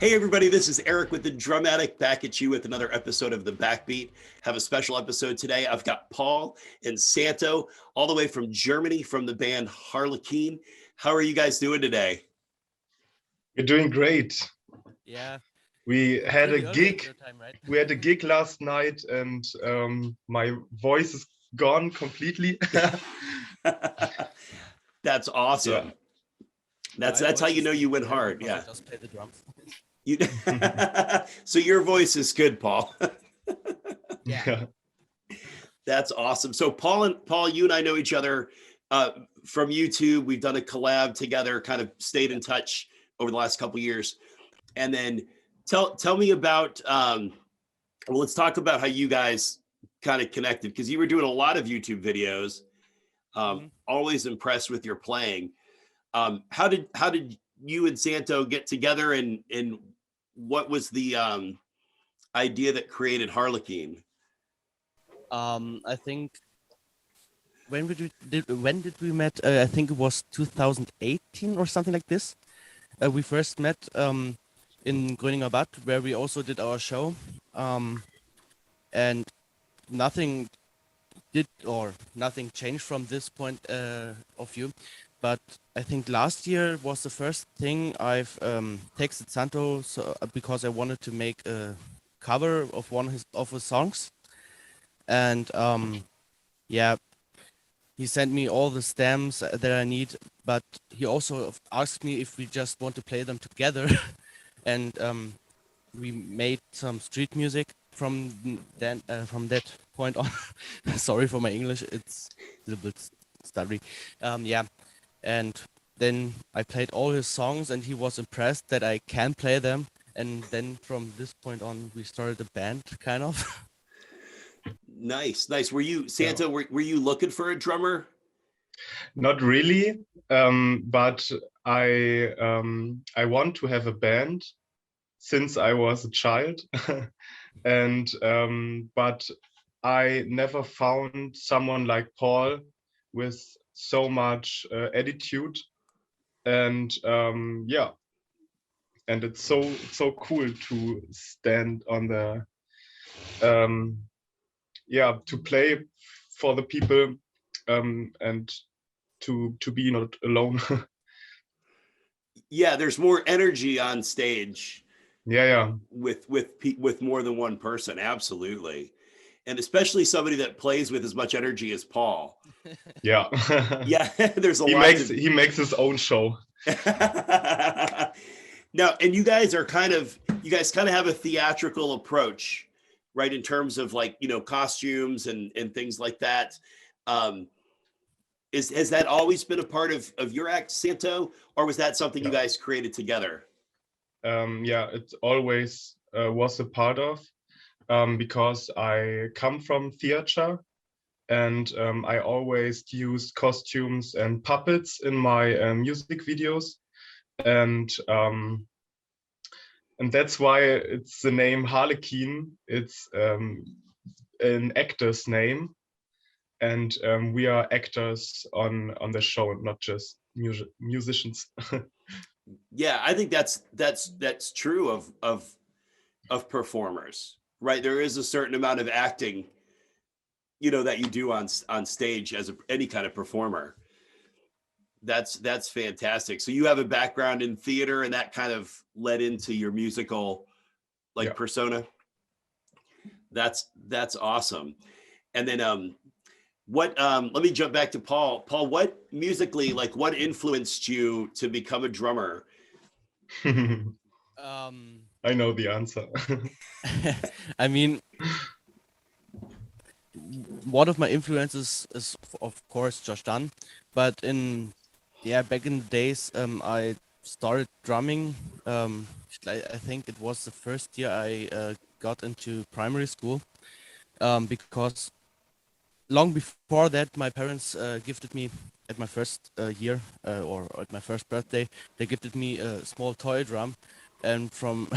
Hey everybody, this is Eric with the Drum Addict back at you with another episode of the Backbeat. Have a special episode today. I've got Paul and Santo all the way from Germany from the band Harlekeen. How are you guys doing today? You're doing great. Yeah, We it's had a really early at gig. your time, right? We had a gig last night, and my voice is gone completely. That's Yeah. awesome. That's My how voice you is know still you went there hard. because I Yeah. just play the drums. You, so your voice is good, Paul. Yeah. Yeah. That's awesome. So Paul, you and I know each other from YouTube. We've done a collab together, kind of stayed in touch over the last couple of years. And then tell me about well, let's talk about how you guys kind of connected, because you were doing a lot of YouTube videos. Always impressed with your playing. How did you and Santo get together, and what was the idea that created Harlekeen? I think when did we met? I think it was 2018 or something like this. We first met in Gröninger Bad, where we also did our show, and nothing nothing changed from this point of view. But I think last year was the first thing I've texted Santo because I wanted to make a cover of one of his songs, and yeah, he sent me all the stems that I need. But he also asked me if we just want to play them together, and we made some street music from that point on. Sorry for my English; it's a little bit stuttery. Yeah, and then I played all his songs, and he was impressed that I can play them. And then from this point on, we started a band, kind of. Nice. Were you, Yeah. Santo? Were you looking for a drummer? Not really, but I want to have a band since I was a child, and but I never found someone like Paul with so much attitude, and yeah, and it's so cool to stand on the yeah, to play for the people, and to be not alone. Yeah, there's more energy on stage Yeah. with more than one person. Absolutely. And especially somebody that plays with as much energy as Paul. Yeah. Yeah, there's a he lot makes his own show. Now, and you guys kind of have a theatrical approach, right? In terms of, like, costumes and things like that. Has that always been a part of your act, Santo, or was that something you guys created together? Yeah, it always was a part of, because I come from theater, and I always used costumes and puppets in my music videos, and that's why it's the name Harlekeen. It's an actor's name, and we are actors on the show, not just musicians. Yeah, I think that's true of performers, right? There is a certain amount of acting, that you do on stage as any kind of performer. That's fantastic. So you have a background in theater, and that kind of led into your musical, like, persona. That's awesome. And then let me jump back to Paul. Paul, what musically, like, what influenced you to become a drummer? I know the answer. I mean, one of my influences is of course Josh Dunn, but back in the days, I started drumming. I think it was the first year I got into primary school, because long before that, my parents gifted me at my first year, or at my first birthday. They gifted me a small toy drum, and from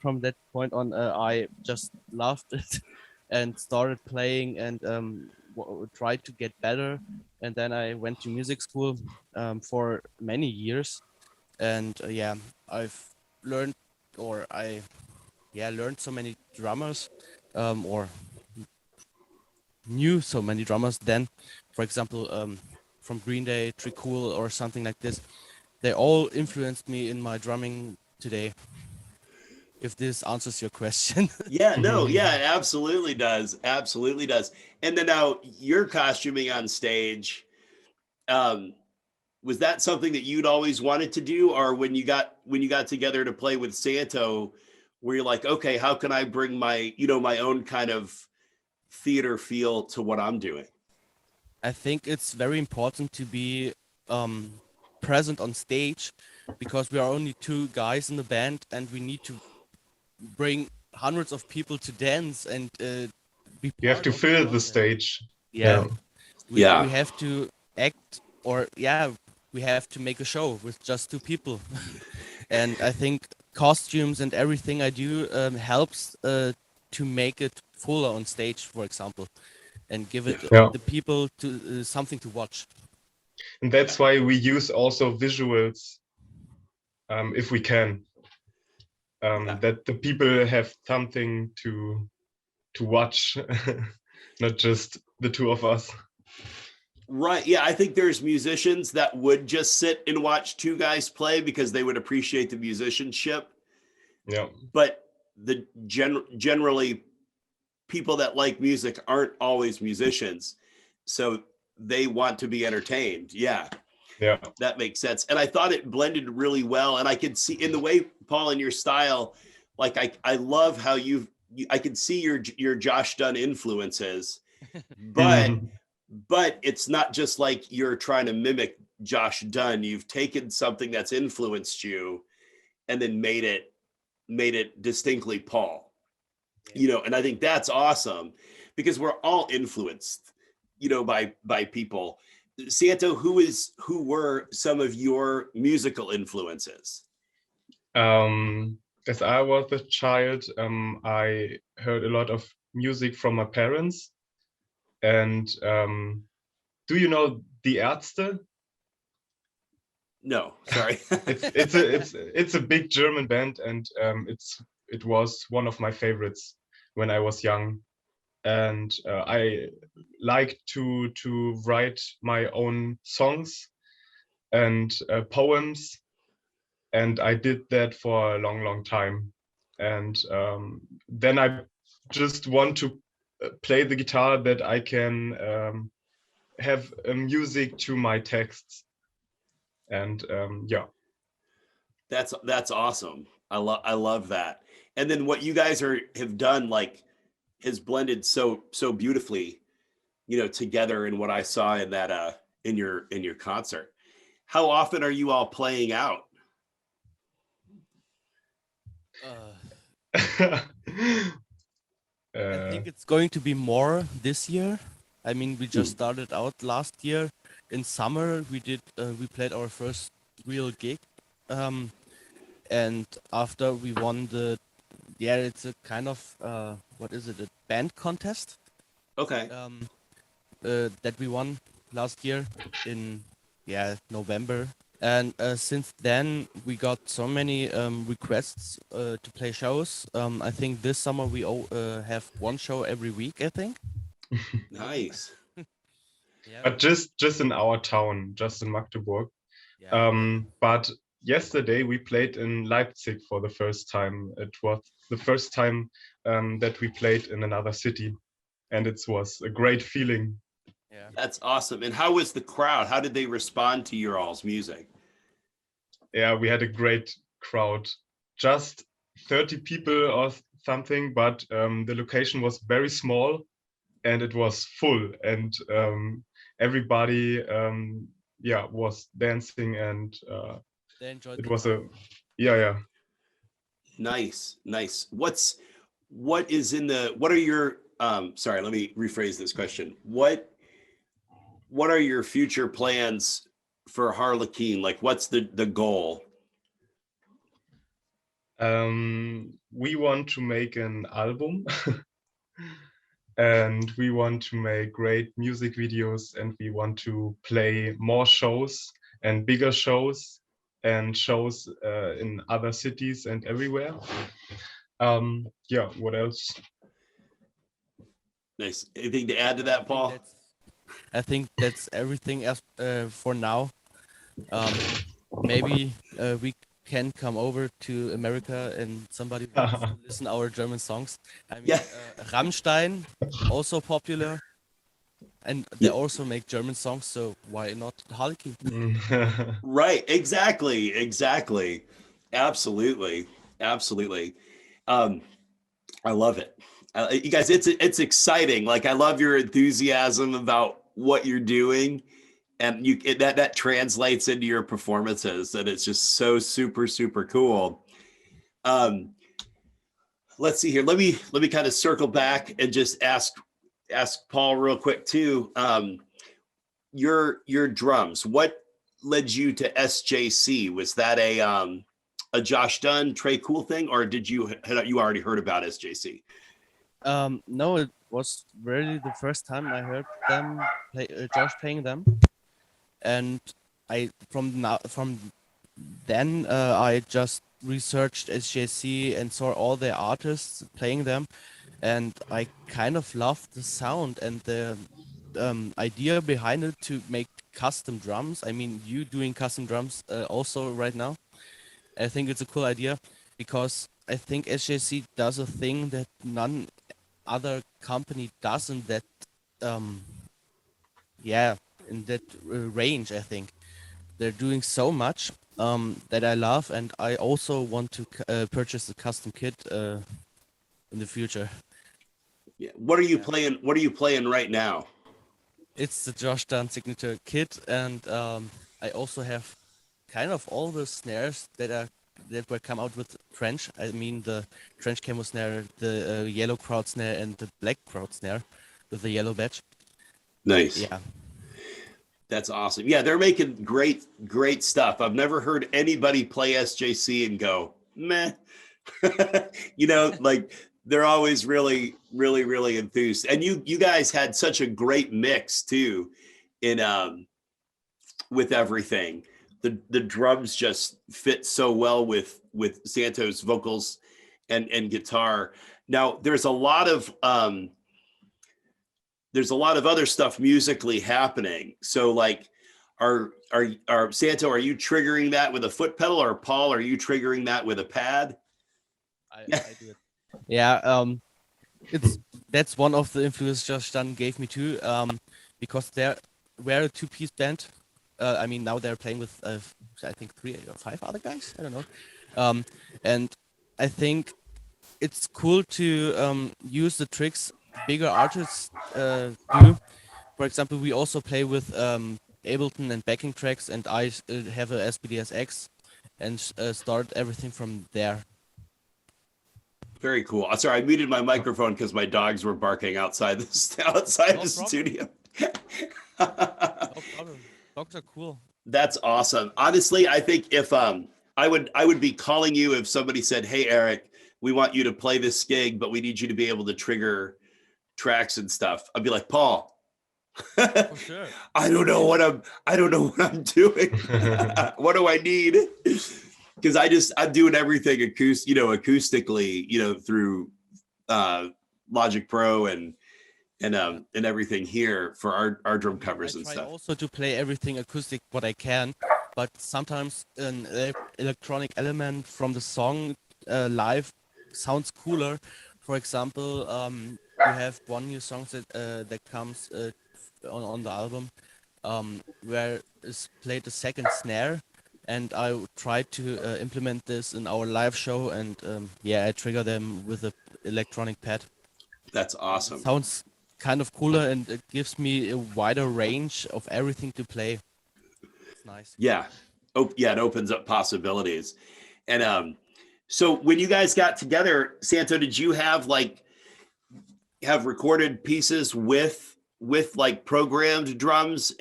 from that point on, I just loved it and started playing, and tried to get better. And then I went to music school for many years, and I've learned or I learned so many drummers, or knew so many drummers then, for example, from Green Day, Cool, or something like this. They all influenced me in my drumming today. If this answers your question. Yeah, no, yeah, it absolutely does. Absolutely does. And then now your costuming on stage, um, was that something that you'd always wanted to do, or when you got together to play with Santo, where you're like, okay, how can I bring my, my own kind of theater feel to what I'm doing? I think it's very important to be um, present on stage because we are only two guys in the band and we need to bring hundreds of people to dance and be You have part to of the fill the content. stage. Yeah, Yeah. we Yeah. have to act, or we have to make a show with just two people. And I think costumes and everything I do helps to make it fuller on stage, for example, and give it Yeah. the people to something to watch. And that's why we use also visuals, if we can, Yeah. that the people have something to watch, not just the two of us. Right. Yeah. I think there's musicians that would just sit and watch two guys play because they would appreciate the musicianship. Yeah. But generally people that like music aren't always musicians. So they want to be entertained. Yeah. Yeah. That makes sense. And I thought it blended really well. And I could see in the way, Paul, in your style, like I love how I could see your Josh Dunn influences, but Mhm. but it's not just like you're trying to mimic Josh Dunn. You've taken something that's influenced you and then made it distinctly Paul. And I think that's awesome because we're all influenced, by people. Santo, who were some of your musical influences? As I was a child, I heard a lot of music from my parents. And do you know Die Ärzte? No, sorry. It's a big German band, and it was one of my favorites when I was young. And I like to write my own songs and poems, and I did that for a long time. And then I just want to play the guitar that I can have music to my texts. And yeah. That's awesome. I love that. And then what you guys have done, like, has blended so beautifully, together in what I saw in that in your concert. How often are you all playing out? I think it's going to be more this year. I mean, we just started out last year. In summer, we played our first real gig, and after we won it's a kind of what is it? A band contest Okay. that we won last year in November. And since then, we got so many requests to play shows. I think this summer we have one show every week, I think. Nice. Yeah. But just in our town, just in Magdeburg. Yeah. But yesterday we played in Leipzig for the first time. It was the first time that we played in another city, and it was a great feeling. Yeah. That's awesome. And how was the crowd? How did they respond to your all's music? Yeah, we had a great crowd, just 30 people or something, but the location was very small and it was full, and everybody was dancing, and They enjoyed it the was time. yeah. Nice. What are your sorry, let me rephrase this question. What are your future plans for Harlekeen? Like, what's the goal? We want to make an album and we want to make great music videos, and we want to play more shows and bigger shows. and shows in other cities and everywhere. Yeah, what else? Nice. Anything to add to that, Paul? I think that's everything as for now. Maybe we can come over to America and somebody wants to listen our German songs. I mean, Yeah. Rammstein, also popular, and they also make German songs, so why not Harlekeen? Right. Exactly. Absolutely. I love it. You guys, it's exciting. Like, I love your enthusiasm about what you're doing, and that translates into your performances, and it's just so super cool. Let's see here. Let me kind of circle back and just ask Paul real quick too. Your drums. What led you to SJC? Was that a Josh Dunn, Trey Cool thing, or did you already heard about SJC? No, it was really the first time I heard them play, Josh playing them, and from then I just researched SJC and saw all the artists playing them, and I kind of loved the sound and the idea behind it to make custom drums. I mean, you doing custom drums also right now. I think it's a cool idea because I think SJC does a thing that none other company does in that, um, yeah, in that range. I think they're doing so much that I love, and I also want to purchase a custom kit in the future. Yeah. What are you playing? What are you playing right now? It's the Josh Dunn signature kit, and I also have kind of all the snares that were come out with trench. I mean the trench camo snare, the yellow crowd snare, and the black crowd snare with the yellow badge. Nice. Yeah, That's awesome. Yeah, they're making great stuff. I've never heard anybody play SJC and go, meh. Like, they're always really enthused. And you guys had such a great mix too in with everything. The drums just fit so well with Santo's vocals and guitar. Now there's a lot of other stuff musically happening. So, like, are Santo, are you triggering that with a foot pedal, or Paul, are you triggering that with a pad? I do it. Yeah, that's one of the influences Josh Dunn gave me too. Because we're a two-piece band. I mean, now they're playing with I think 3 or 5 other guys. I don't know. And I think it's cool to use the tricks bigger artists do. For example, we also play with Ableton and backing tracks, and I have a SPDSX and start everything from there. Very cool. Sorry, I muted my microphone because my dogs were barking outside the studio. No problem. Dogs are cool. That's awesome. Honestly, I think if I would be calling you if somebody said, "Hey, Eric, we want you to play this gig, but we need you to be able to trigger tracks and stuff." I'd be like, "Paul, For sure. I don't know what I'm doing. What do I need?" Because I'm doing everything acoustically, through Logic Pro and everything here for our drum covers and I try stuff. also to play everything acoustic what I can, but sometimes an electronic element from the song live sounds cooler. For example, you have one new song that comes on the album, where is played the second snare, and I tried to implement this in our live show, and I trigger them with a electronic pad. That's awesome. It sounds kind of cooler, and it gives me a wider range of everything to play. It's nice. Yeah. It opens up possibilities. And so when you guys got together, Santo, did you have recorded pieces with like programmed drums,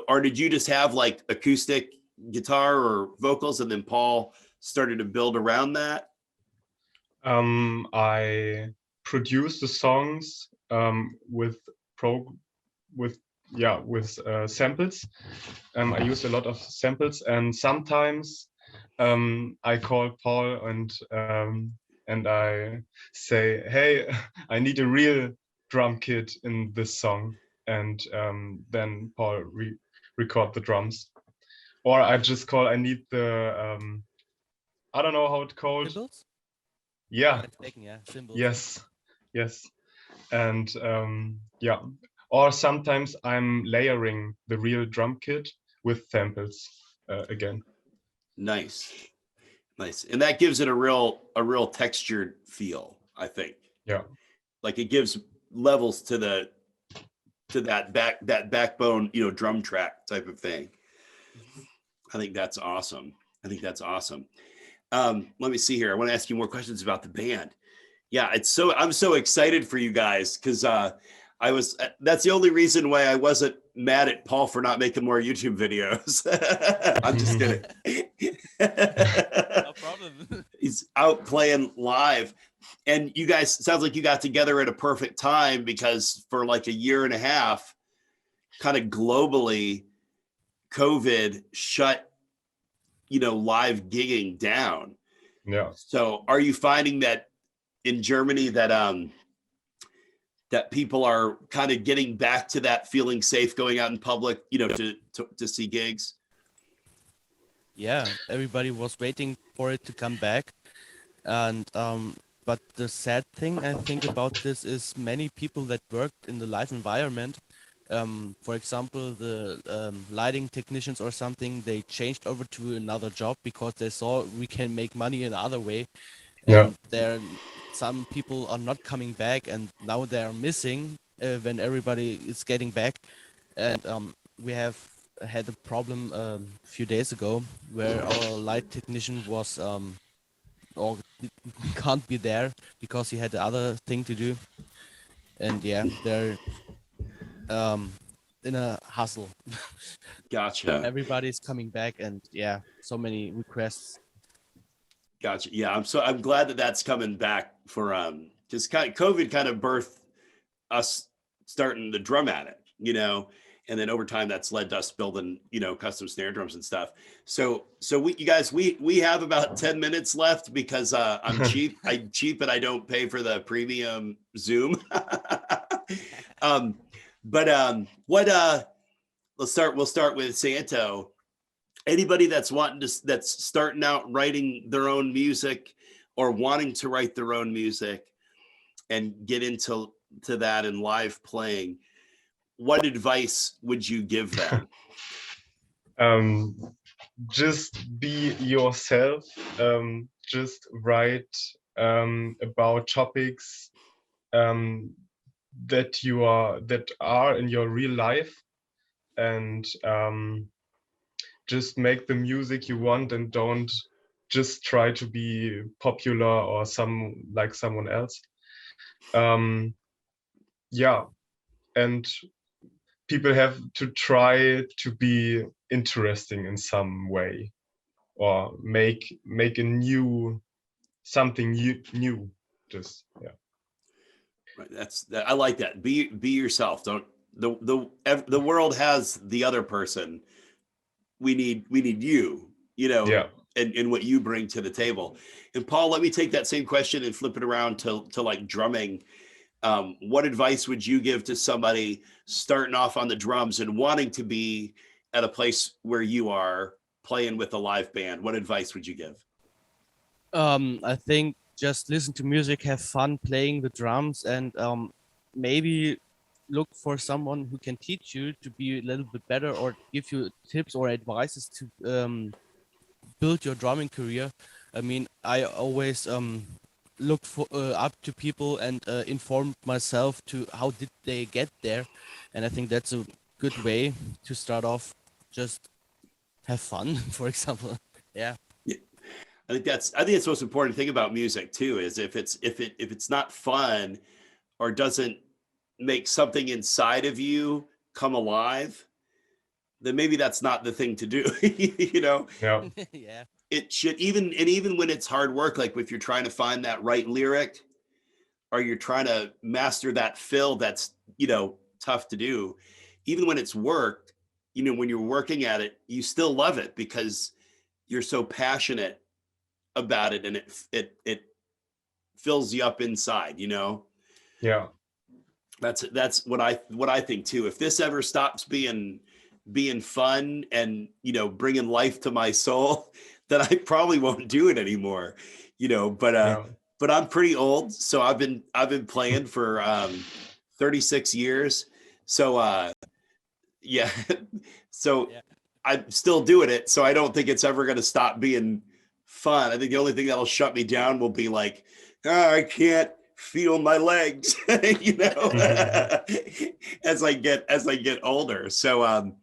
or did you just have like acoustic guitar or vocals, and then Paul started to build around that? I produce the songs with yeah, with samples. I use a lot of samples, and sometimes I call Paul and I say, hey, I need a real drum kit in this song, and then Paul record the drums. Or I just call, I need the I don't know how it's called. Symbols? Yeah. Yeah, symbols. Yes. Yes. And yeah. Or sometimes I'm layering the real drum kit with samples again. Nice. Nice. And that gives it a real textured feel, I think. Yeah. Like it gives levels to that backbone, you know, drum track type of thing. I think that's awesome. I think that's awesome. Let me see here. I want to ask you more questions about the band. Yeah, I'm so excited for you guys because that's the only reason why I wasn't mad at Paul for not making more YouTube videos. I'm just kidding. No problem. He's out playing live. And you guys, sounds like you got together at a perfect time because for like a year and a half, kind of globally, COVID shut, you know, live gigging down. Yeah. So are you finding that in Germany that people are kind of getting back to that feeling safe going out in public, you know, to see gigs? Yeah, everybody was waiting for it to come back. And but the sad thing I think about this is many people that worked in the live environment, for example, the lighting technicians or something, they changed over to another job because they saw we can make money another way. Yeah. And there, some people are not coming back, and now they are missing when everybody is getting back. And we have had a problem a few days ago where our light technician was or can't be there because he had the other thing to do. And yeah, they're in a hustle. Gotcha. Everybody's coming back, and yeah, so many requests. Gotcha. Yeah, I'm glad that that's coming back for because COVID kind of birthed us starting to drum at it, you know, and then over time that's led to us building, you know, custom snare drums and stuff. So you guys, we have about 10 minutes left because I'm cheap. I'm cheap and I don't pay for the premium Zoom. We'll start with Santo. Anybody that's that's starting out writing their own music or wanting to write their own music and get into that and live playing, what advice would you give them? Just be yourself. Just write about topics that are in your real life, and just make the music you want, and don't just try to be popular or someone else. Yeah, and people have to try to be interesting in some way, or make a something new. Just yeah. Right. I like that. Be yourself. Don't the world has the other person. We need you, you know, Yeah. and what you bring to the table. And Paul, let me take that same question and flip it around to like drumming. What advice would you give to somebody starting off on the drums and wanting to be at a place where you are playing with a live band? What advice would you give? I think just listen to music, have fun playing the drums, and maybe look for someone who can teach you to be a little bit better or give you tips or advices to build your drumming career. I mean, I always look for up to people and inform myself to how did they get there, and I think that's a good way to start off. Just have fun, for example. Yeah. I think that's the most important thing about music too, is if it's not fun or doesn't make something inside of you come alive, then maybe that's not the thing to do. You know? Yeah. Yeah. It should, even when it's hard work, like if you're trying to find that right lyric or you're trying to master that fill that's, you know, tough to do, even when it's work, you know, when you're working at it, you still love it because you're so passionate about it, and it fills you up inside, you know. Yeah. That's what I think too. If this ever stops being fun and, you know, bringing life to my soul, then I probably won't do it anymore, you know. Yeah. But I'm pretty old, so I've been playing for 36 years. So yeah, so Yeah. I'm still doing it. So I don't think it's ever going to stop being fun. I think the only thing that'll shut me down will be like, oh, I can't feel my legs, you know, as I get older. So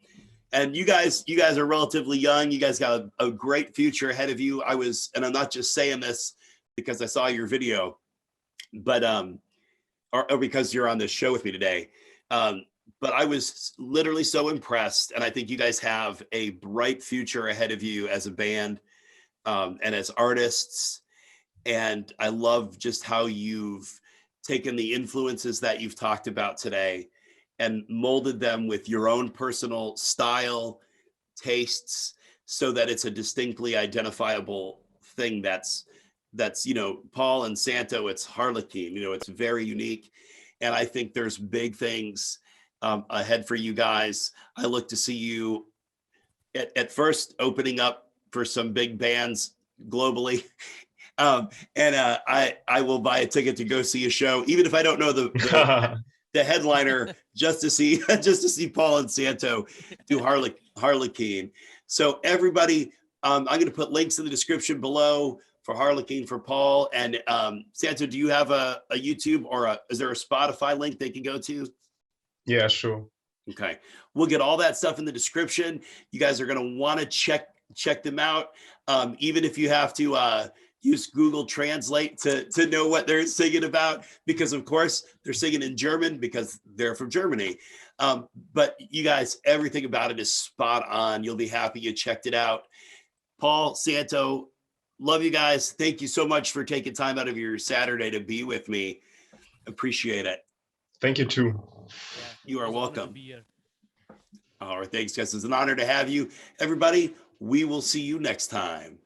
and you guys are relatively young. You guys got a great future ahead of you. And I'm not just saying this because I saw your video, but or because you're on this show with me today. But I was literally so impressed, and I think you guys have a bright future ahead of you as a band, and as artists. And I love just how you've taken the influences that you've talked about today and molded them with your own personal style, tastes, so that it's a distinctly identifiable thing. That's you know, Paul and Santo, it's Harlekeen, you know, it's very unique. And I think there's big things ahead for you guys. I look to see you at first opening up for some big bands globally. And I will buy a ticket to go see a show, even if I don't know the headliner, just to see Paul and Santo do Harlekeen. So everybody, I'm going to put links in the description below for Harlekeen, for Paul and Santo. Do you have a YouTube or is there a Spotify link they can go to? Yeah, sure. Okay, we'll get all that stuff in the description. You guys are going to want to check them out, even if you have to use Google Translate to know what they're singing about, because of course they're singing in German because they're from Germany. But you guys, everything about it is spot on. You'll be happy you checked it out. Paul, Santo, love you guys. Thank you so much for taking time out of your Saturday to be with me. Appreciate it. Thank you too. Yeah, You it are was an honor to welcome. be here. All right, thanks, guys. It's an honor to have you. Everybody, we will see you next time.